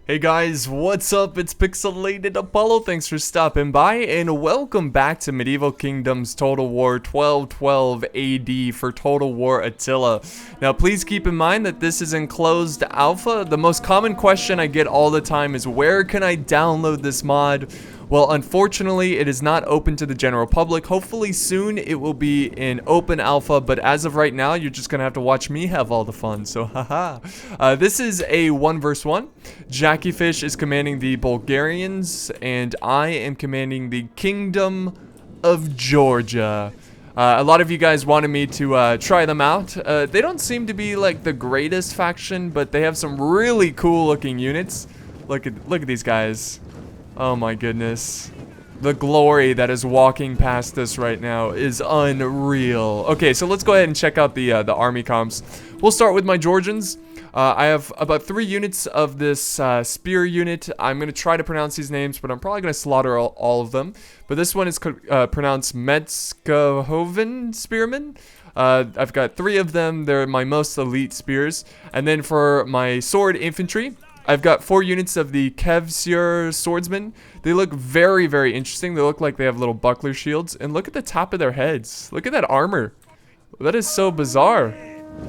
Hey guys, what's up? It's Pixelated Apollo. Thanks for stopping by, and welcome back to Medieval Kingdoms Total War 1212 AD for Total War Attila. Now, please keep in mind that this is in closed alpha. The most common question I get all the time is, where can I download this mod? Well, unfortunately, it is not open to the general public. Hopefully soon it will be in open alpha, but as of right now, you're just gonna have to watch me have all the fun, so haha. This is a 1 vs 1. Jackie Fish is commanding the Bulgarians, and I am commanding the Kingdom of Georgia. A lot of you guys wanted me to try them out. They don't seem to be like the greatest faction, but they have some really cool looking units. Look at these guys. Oh my goodness. The glory that is walking past us right now is unreal. Okay, so let's go ahead and check out the army comps. We'll start with my Georgians. I have about 3 units of this spear unit. I'm going to try to pronounce these names, but I'm probably going to slaughter all of them. But this one is pronounced Metskahoven Spearmen. I've got 3 of them. They're my most elite spears. And then for my sword infantry, I've got 4 units of the Kevsur swordsmen. They look very, very interesting. They look like they have little buckler shields. And look at the top of their heads. Look at that armor. That is so bizarre.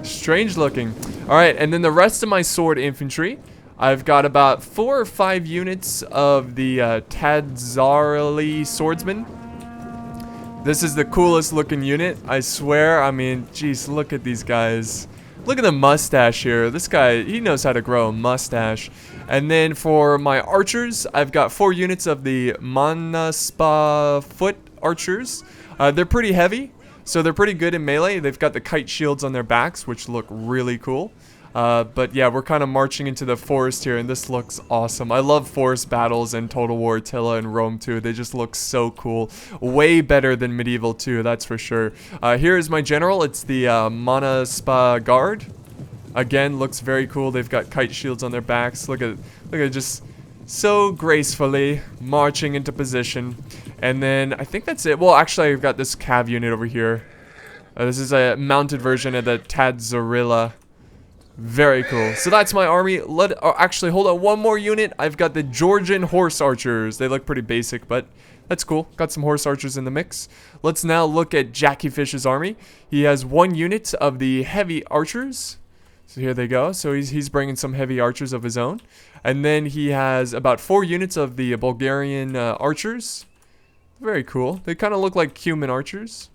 Strange looking. Alright, and then the rest of my sword infantry, I've got about 4 or 5 units of the Tadzarli swordsmen. This is the coolest looking unit, I swear. I mean, geez, look at these guys. Look at the mustache here. This guy, he knows how to grow a mustache. And then for my archers, I've got 4 units of the Manaspa foot archers. They're pretty heavy, so they're pretty good in melee. They've got the kite shields on their backs, which look really cool. But yeah, we're kind of marching into the forest here, and this looks awesome. I love forest battles in Total War Attila and Rome 2. They just look so cool. Way better than Medieval 2, that's for sure. Here is my general. It's the Manaspa Guard. Again, looks very cool. They've got kite shields on their backs. Look at just so gracefully marching into position. And then I think that's it. Well, actually, I've got this cav unit over here. This is a mounted version of the Tadzarilla. Very cool. So that's my army. Actually, hold on. One more unit. I've got the Georgian horse archers. They look pretty basic, but that's cool. Got some horse archers in the mix. Let's now look at Jackie Fish's army. He has 1 unit of the heavy archers. So here they go. So he's bringing some heavy archers of his own. And then he has about 4 units of the Bulgarian archers. Very cool. They kind of look like human archers.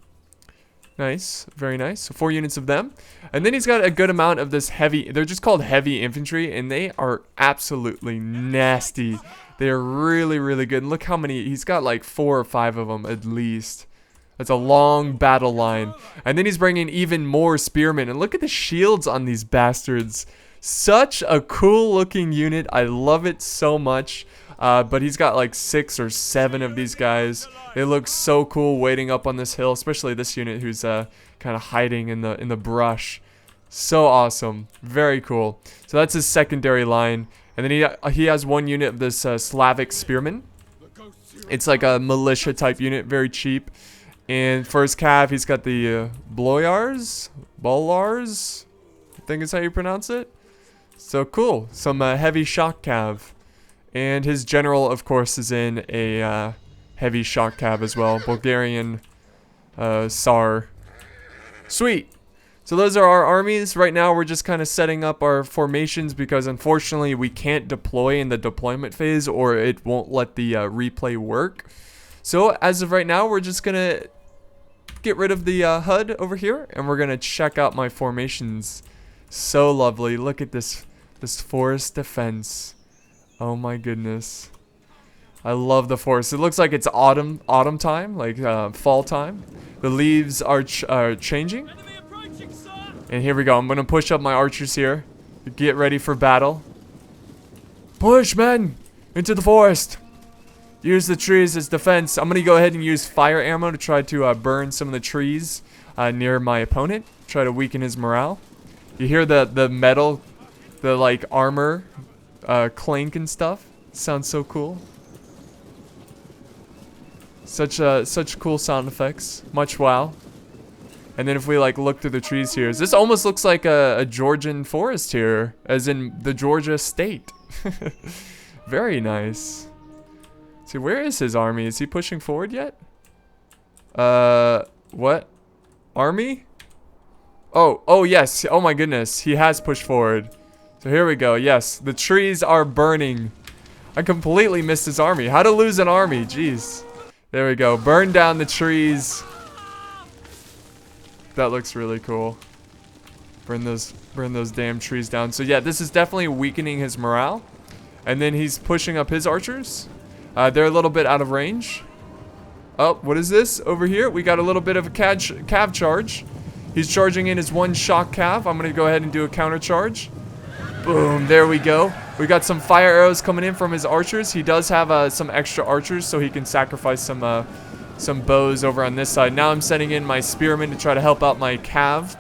Nice, very nice. So 4 units of them. And then he's got a good amount of this heavy, they're just called heavy infantry, and they are absolutely nasty. They're really, really good. And look how many, he's got like 4 or 5 of them at least. That's a long battle line. And then he's bringing even more spearmen. And look at the shields on these bastards. Such a cool looking unit. I love it so much. But he's got like 6 or 7 of these guys. They look so cool waiting up on this hill, especially this unit who's kind of hiding in the brush. So awesome, very cool. So that's his secondary line, and then he has 1 unit of this Slavic spearman. It's like a militia type unit, very cheap. And for his cav, he's got the Bolars, I think is how you pronounce it. So cool, some heavy shock cav. And his general, of course, is in a heavy shock cav as well. Bulgarian Tsar. Sweet. So those are our armies. Right now, we're just kind of setting up our formations because, unfortunately, we can't deploy in the deployment phase or it won't let the replay work. So as of right now, we're just going to get rid of the HUD over here. And we're going to check out my formations. So lovely. Look at this forest defense. Oh my goodness. I love the forest. It looks like it's autumn time, like fall time. The leaves are changing. And here we go. I'm going to push up my archers here. Get ready for battle. Push, men! Into the forest. Use the trees as defense. I'm going to go ahead and use fire ammo to try to burn some of the trees near my opponent. Try to weaken his morale. You hear the metal, the like armor clink and stuff. Sounds so cool. Such cool sound effects. Much wow. And then if we like look through the trees here, this almost looks like a Georgian forest here, as in the Georgia state. Very nice. See, where is his army? Is he pushing forward yet? What? Army? Oh yes. Oh my goodness. He has pushed forward. So here we go. Yes, the trees are burning. I completely missed his army. How to lose an army? Jeez. There we go. Burn down the trees. That looks really cool. Burn those damn trees down. So yeah, this is definitely weakening his morale. And then he's pushing up his archers. They're a little bit out of range. Oh, what is this over here? We got a little bit of a cav charge. He's charging in his one shock cav. I'm gonna go ahead and do a counter charge. Boom, there we go. We got some fire arrows coming in from his archers. He does have some extra archers, so he can sacrifice some bows over on this side. Now I'm sending in my spearmen to try to help out my cav.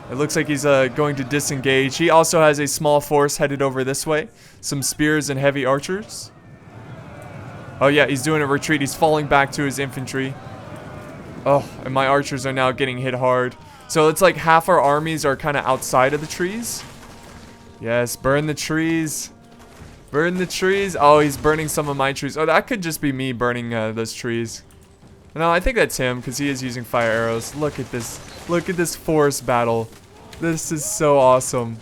It looks like he's going to disengage. He also has a small force headed over this way. Some spears and heavy archers. Oh yeah, he's doing a retreat. He's falling back to his infantry. Oh, and my archers are now getting hit hard. So it's like half our armies are kind of outside of the trees. Yes, burn the trees. Burn the trees. Oh, he's burning some of my trees. Oh, that could just be me burning those trees. No, I think that's him because he is using fire arrows. Look at this. Look at this forest battle. This is so awesome.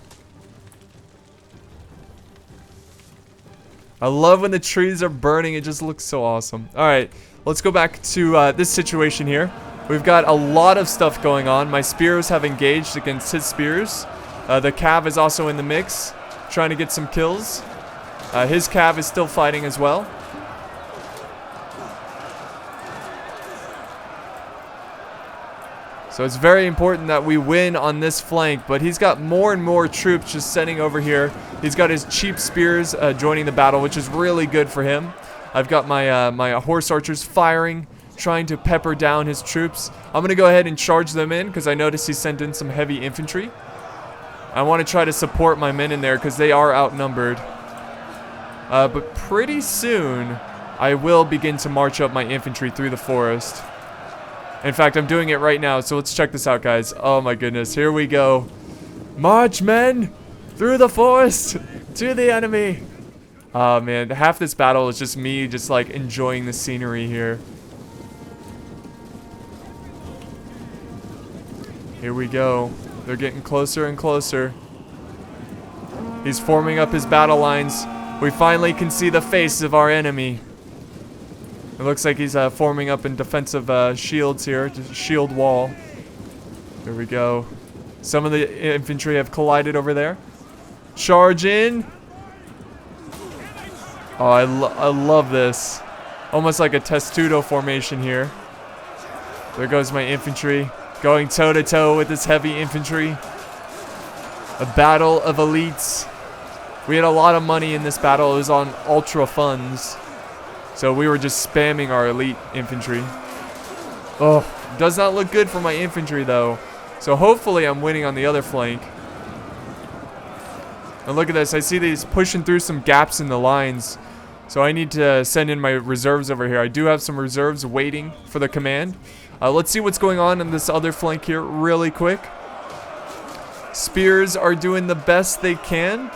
I love when the trees are burning. It just looks so awesome. All right, let's go back to this situation here. We've got a lot of stuff going on. My spears have engaged against his spears. The cav is also in the mix, trying to get some kills. His cav is still fighting as well. So it's very important that we win on this flank, but he's got more and more troops just sending over here. He's got his cheap spears joining the battle, which is really good for him. I've got my my horse archers firing, trying to pepper down his troops. I'm going to go ahead and charge them in because I noticed he sent in some heavy infantry. I want to try to support my men in there because they are outnumbered. But pretty soon, I will begin to march up my infantry through the forest. In fact, I'm doing it right now, so let's check this out, guys. Oh my goodness, here we go. March, men, through the forest to the enemy. Oh man, half this battle is just me just like enjoying the scenery here. Here we go. They're getting closer and closer. He's forming up his battle lines. We finally can see the face of our enemy. It looks like he's forming up in defensive shields here, just shield wall. There we go. Some of the infantry have collided over there. Charge in. Oh, I love this. Almost like a testudo formation here. There goes my infantry, going toe-to-toe with this heavy infantry. A battle of elites. We had a lot of money in this battle. It was on ultra funds. So we were just spamming our elite infantry. Oh, does not look good for my infantry though. So hopefully I'm winning on the other flank. And look at this. I see these pushing through some gaps in the lines. So I need to send in my reserves over here. I do have some reserves waiting for the command. Let's see what's going on this other flank here really quick. Spears are doing the best they can.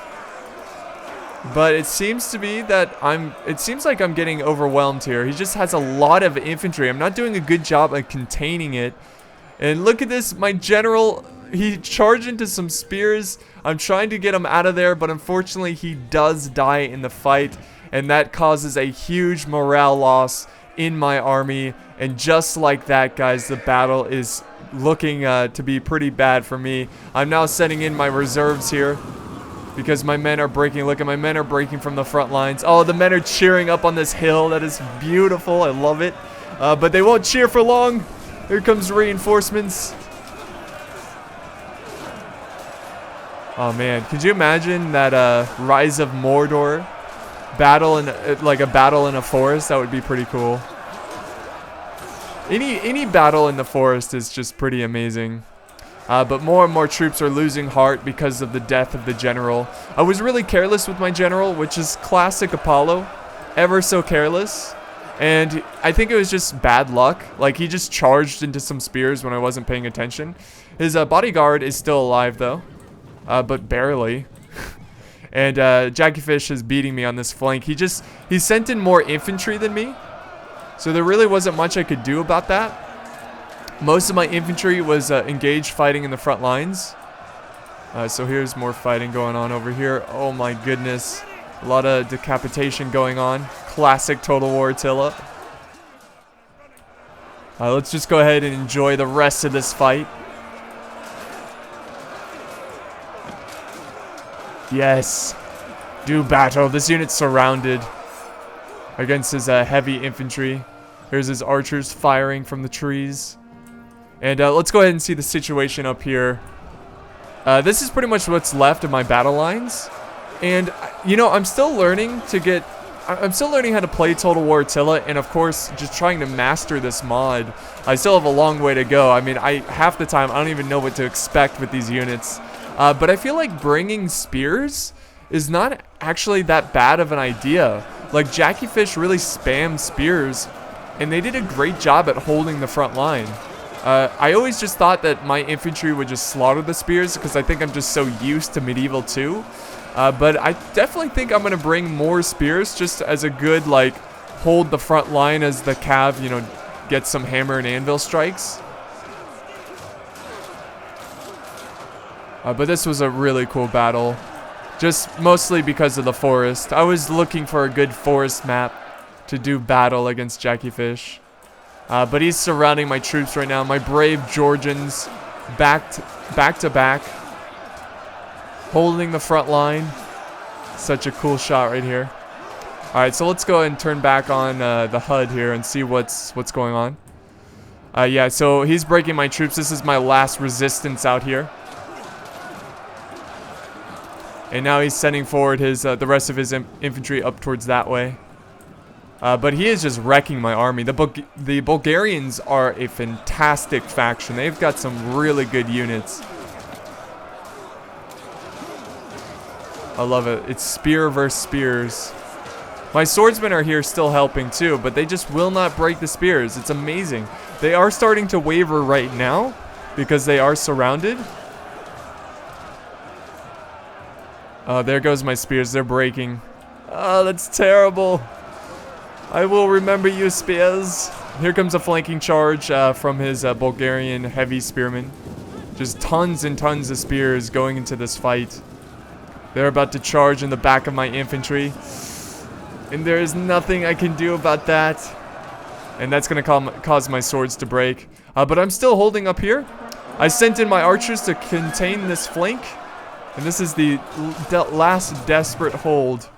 But it seems to be that it seems like I'm getting overwhelmed here. He just has a lot of infantry. I'm not doing a good job at containing it. And look at this, my general, he charged into some spears. I'm trying to get him out of there, but unfortunately he does die in the fight. And that causes a huge morale loss in my army. And just like that, guys, the battle is looking to be pretty bad for me. I'm now sending in my reserves here. Because my men are breaking. Look at my men are breaking from the front lines. Oh, the men are cheering up on this hill. That is beautiful. I love it. But they won't cheer for long. Here comes reinforcements. Oh man, could you imagine that Rise of Mordor battle in like a battle in a forest? That would be pretty cool. Any battle in the forest is just pretty amazing. But more and more troops are losing heart because of the death of the general. I was really careless with my general, which is classic Apollo. Ever so careless. And I think it was just bad luck. Like, he just charged into some spears when I wasn't paying attention. His bodyguard is still alive, though. But barely. And Jackiefish is beating me on this flank. He sent in more infantry than me. So there really wasn't much I could do about that. Most of my infantry was engaged fighting in the front lines. So here's more fighting going on over here. Oh my goodness. A lot of decapitation going on. Classic Total War Attila. Let's just go ahead and enjoy the rest of this fight. Yes. Do battle. This unit's surrounded against his heavy infantry. Here's his archers firing from the trees. And let's go ahead and see the situation up here. This is pretty much what's left of my battle lines. And, you know, I'm still learning how to play Total War Attila, and of course, just trying to master this mod. I still have a long way to go. I mean, half the time, I don't even know what to expect with these units. But I feel like bringing spears is not actually that bad of an idea. Like, Jackiefish really spammed spears, and they did a great job at holding the front line. I always just thought that my infantry would just slaughter the spears, because I think I'm just so used to Medieval 2. But I definitely think I'm going to bring more spears just as a good, like, hold the front line as the cav, you know, gets some hammer and anvil strikes. But this was a really cool battle. Just mostly because of the forest. I was looking for a good forest map to do battle against Jackiefish. But he's surrounding my troops right now. My brave Georgians back to back. Holding the front line. Such a cool shot right here. Alright, so let's go ahead and turn back on the HUD here and see what's going on. Yeah, so he's breaking my troops. This is my last resistance out here. And now he's sending forward his the rest of his infantry up towards that way. But he is just wrecking my army. The Bulgarians are a fantastic faction. They've got some really good units. I love it. It's spear versus spears. My swordsmen are here still helping too, but they just will not break the spears. It's amazing. They are starting to waver right now because they are surrounded. Oh, there goes my spears. They're breaking. Oh, that's terrible. I will remember you, spears. Here comes a flanking charge from his Bulgarian heavy spearmen. Just tons and tons of spears going into this fight. They're about to charge in the back of my infantry. And there is nothing I can do about that. And that's going to cause my swords to break. But I'm still holding up here. I sent in my archers to contain this flank. And this is the last desperate hold.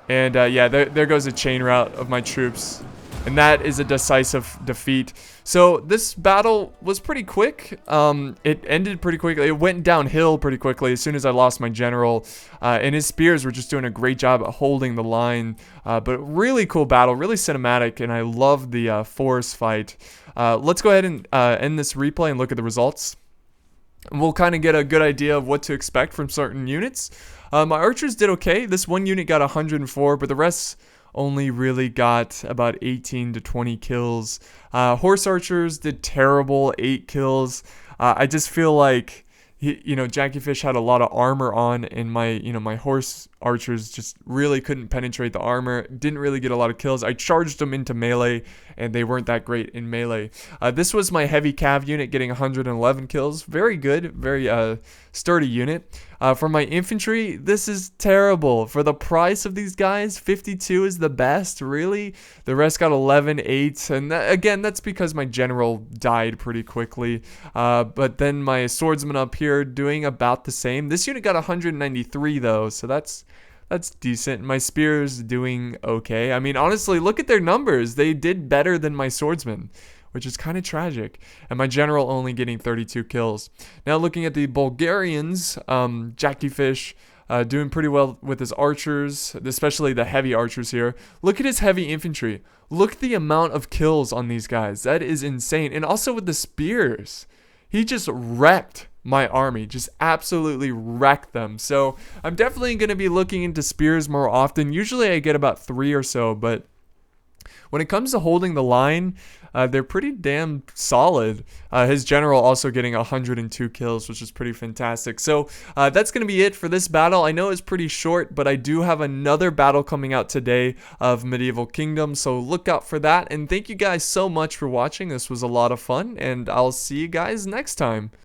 And yeah, there goes a chain rout of my troops. And that is a decisive defeat. So this battle was pretty quick. It ended pretty quickly. It went downhill pretty quickly as soon as I lost my general. And his spears were just doing a great job at holding the line. But really cool battle, really cinematic. And I love the forest fight. Let's go ahead and end this replay and look at the results. And we'll kind of get a good idea of what to expect from certain units. My archers did okay. This one unit got 104, but the rest only really got about 18 to 20 kills. Horse archers did terrible, 8 kills. I just feel like, Jackiefish had a lot of armor on, and my horse archers just really couldn't penetrate the armor. Didn't really get a lot of kills. I charged them into melee, and they weren't that great in melee. This was my heavy cav unit getting 111 kills. Very good, very sturdy unit. For my infantry, this is terrible. For the price of these guys, 52 is the best, really. The rest got 11, 8, and again, that's because my general died pretty quickly. But then my swordsman up here doing about the same. This unit got 193 though, so that's decent. My spears doing okay. I mean, honestly, look at their numbers. They did better than my swordsman, which is kind of tragic. And my general only getting 32 kills. Now looking at the Bulgarians, Jackiefish doing pretty well with his archers, especially the heavy archers here. Look at his heavy infantry. Look at the amount of kills on these guys. That is insane. And also with the spears. He just wrecked my army, just absolutely wrecked them. So I'm definitely going to be looking into spears more often. Usually I get about 3 or so, but When it comes to holding the line, they're pretty damn solid. His general also getting 102 kills, which is pretty fantastic. So that's going to be it for this battle. I know it's pretty short, but I do have another battle coming out today of Medieval Kingdom, so look out for that. And thank you guys so much for watching. This was a lot of fun, and I'll see you guys next time.